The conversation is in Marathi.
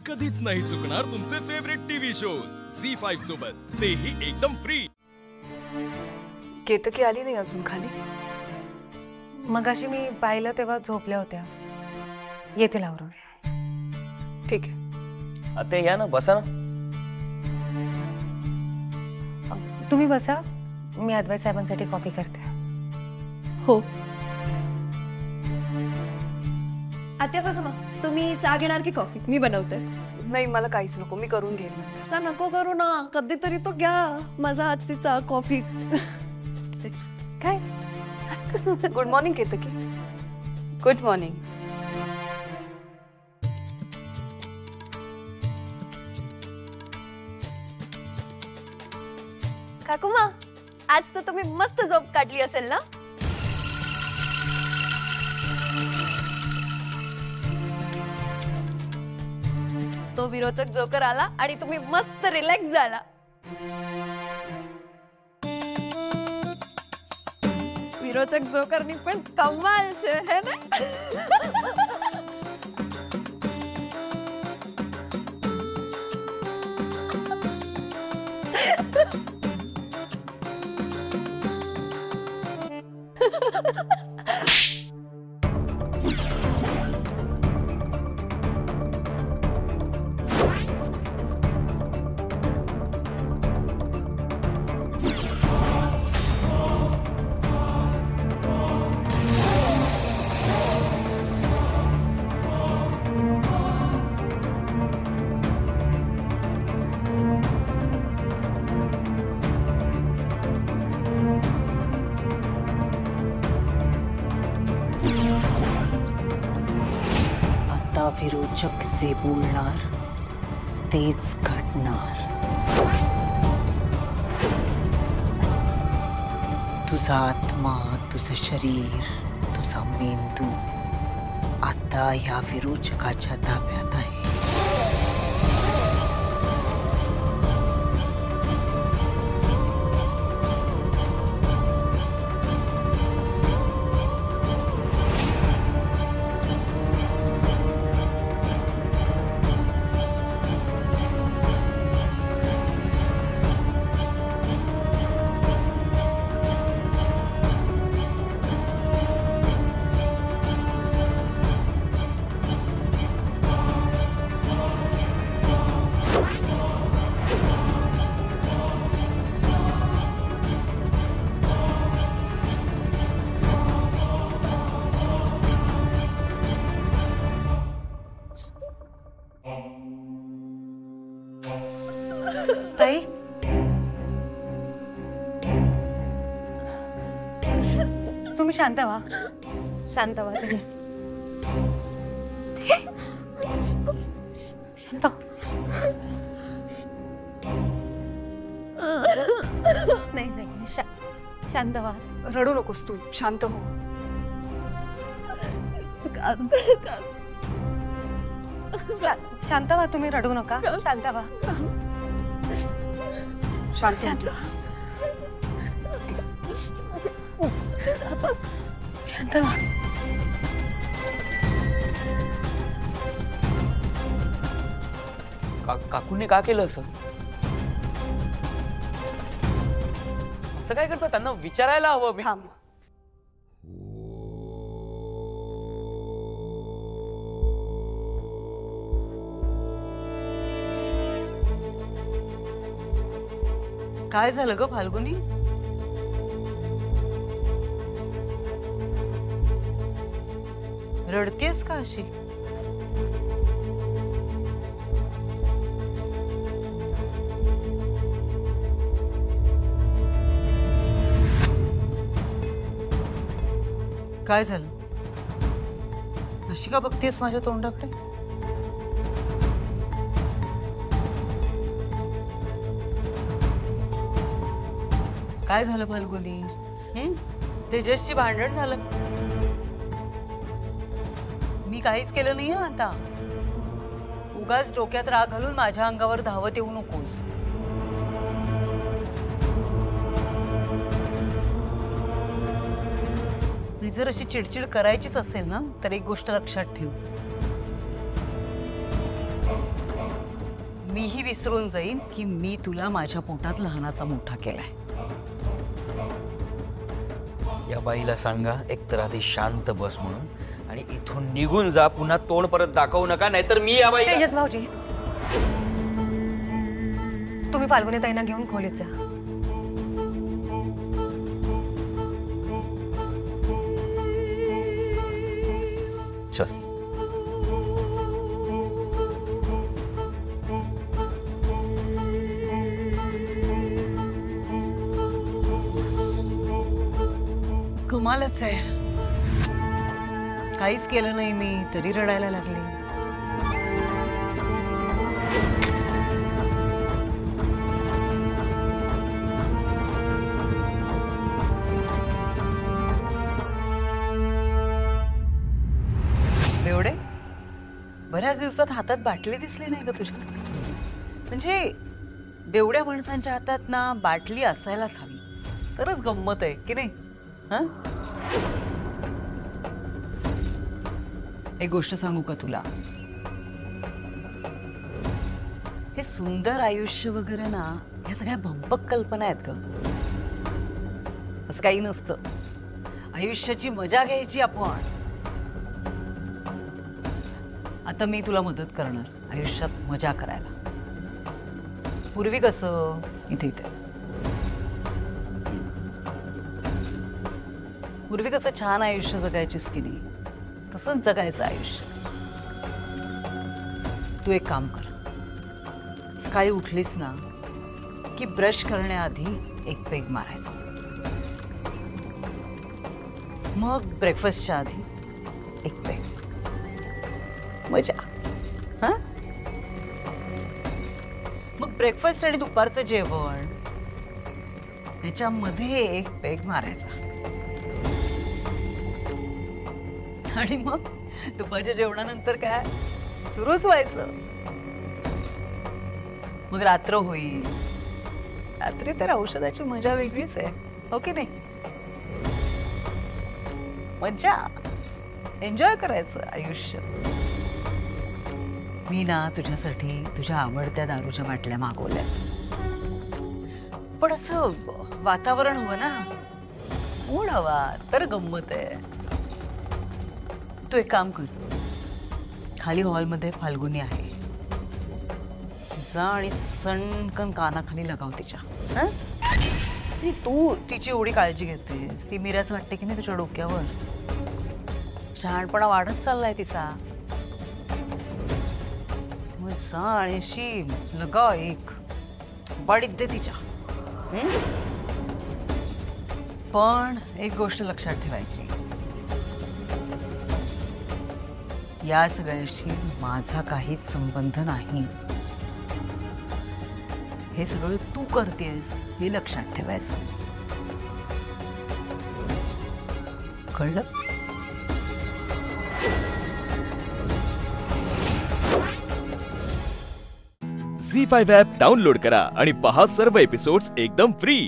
कधीच नाही चुकणार तुमचे फेवरेट टीव्ही शोज झी5 सोबत, तेही एकदम फ्री। केतकी आली नाही अजून खाली? मगाशी मी पाहिलं तेव्हा झोपल्या होत्या, येतील आवरून। ठीक आहे। आता या ना, बसा ना। तुम्ही बसा, मी अद्वैत साहेबांसाठी कॉफी करते। हो आत्या, कसं मग तुम्ही चहा घेणार की कॉफी? मी बनवते। नाही, मला काहीच नको, मी करून घेईन नंतर। सा नको करू ना, कधीतरी तो घ्या माझा हातची चहा कॉफी। काय? Good morning Ketaki. Good morning. काकूमा, आज तर तुम्ही मस्त झोप काढली असेल ना? तो विरोचक जोकर आला आणि तुम्ही मस्त रिलॅक्स झाला। विरोचक जोकरनी पण कमाल छे है ना? विरोचक जे बोलणार तेच घडणार। तुझा आत्मा, तुझं शरीर, तुझा मेंदू आता या विरोचकाच्या ताब्यात आहे। ताई, तुम्ही शांत व्हा, शांत व्हा तुम्ही। शांत नाही नाही, शांत व्हा। रडू नकोस तू, शांत हो। शांत व्हा तुम्ही, रडू नका, शांत व्हा। शांत शांत व्हा। काकूने का केलं असं? असं काय करतात? त्यांना विचारायला हवं मी। थांब। काय झालं ग फाल्गुनी? रडतेस का अशी? काय झालं? अशी का बघतेस माझ्या तोंडाकडे? काय झालं फाल्गुनी? तेजसची भांडण झालं? मी काहीच केलं नाही आता। उगाच डोक्यात राग घालून माझ्या अंगावर धावत येऊ नकोस। जर अशी चिडचिड करायचीच असेल ना, तर एक गोष्ट लक्षात ठेव, मीही विसरून जाईन की मी तुला माझ्या पोटात लहानाचा मोठा केलाय. या बाईला सांगा एकतर आधी शांत बस म्हणून आणि इथून निघून जा. पुन्हा तोंड परत दाखवू नका, नाहीतर मी या बाईला. तेजस भाऊजी, तुम्ही फाल्गुनी ताईंना घेऊन खोलीत जा. चल. कमालच आहे. काहीच केलं नाही मी तरी रडायला लागली. बेवडे, बऱ्याच दिवसात हातात बाटली दिसली नाही का तुझ्या? म्हणजे बेवड्या माणसांच्या हातात ना बाटली असायलाच हवी, तरच गंमत आहे की नाही? हं? एक गोष्ट सांगू का तुला? हे सुंदर आयुष्य वगैरे ना, ह्या सगळ्या भंपक कल्पना आहेत का? असं काही नसतं. आयुष्याची मजा घ्यायची आपण. आता मी तुला मदत करणार आयुष्यात मजा करायला. पूर्वी कसं इथे इथे पूर्वी कसं छान आयुष्य जगायचीस की नाही, तसंच जगायचं आयुष्य. तू एक काम कर, सकाळी उठलीस ना की ब्रश करण्याआधी एक पेग मारायचा. मग ब्रेकफास्टच्या आधी एक पेग. मजा. हा, मग ब्रेकफास्ट आणि दुपारचं जेवण त्याच्यामध्ये एक पेग मारायचा. आणि मग दुपारच्या जेवणानंतर काय सुरूच व्हायचं. मग रात्र होईल. रात्री तर औषधाची मजा वेगळीच आहे, हो की नाही? मजा, एन्जॉय करायचं आयुष्य. मी ना तुझ्यासाठी तुझ्या आवडत्या दारूच्या बाटल्या मागवल्या, पण असं वातावरण हवं ना, मूड हवा, तर गंमत आहे. तू एक काम कर, खाली हॉलमध्ये फाल्गुनी आहे, जा आणि सणकन कानाखाली लगाव तिच्या. हं? तू तिची एवढी काळजी घेतेस, ती मीराच वाटते की नाही तुझ्या डोक्यावर? शहाणपणा वाढत चाललाय तिचा. मग जा आणि अशी लगाव एक बाडीत दे तिच्या. पण एक गोष्ट लक्षात ठेवायची, या सगळ्याशी माझा काहीच संबंध नाही. हे सगळं तू करतेस हे लक्षात ठेवायचं, कळलं? झी5 ॲप डाउनलोड करा आणि पहा सर्व एपिसोड्स एकदम फ्री.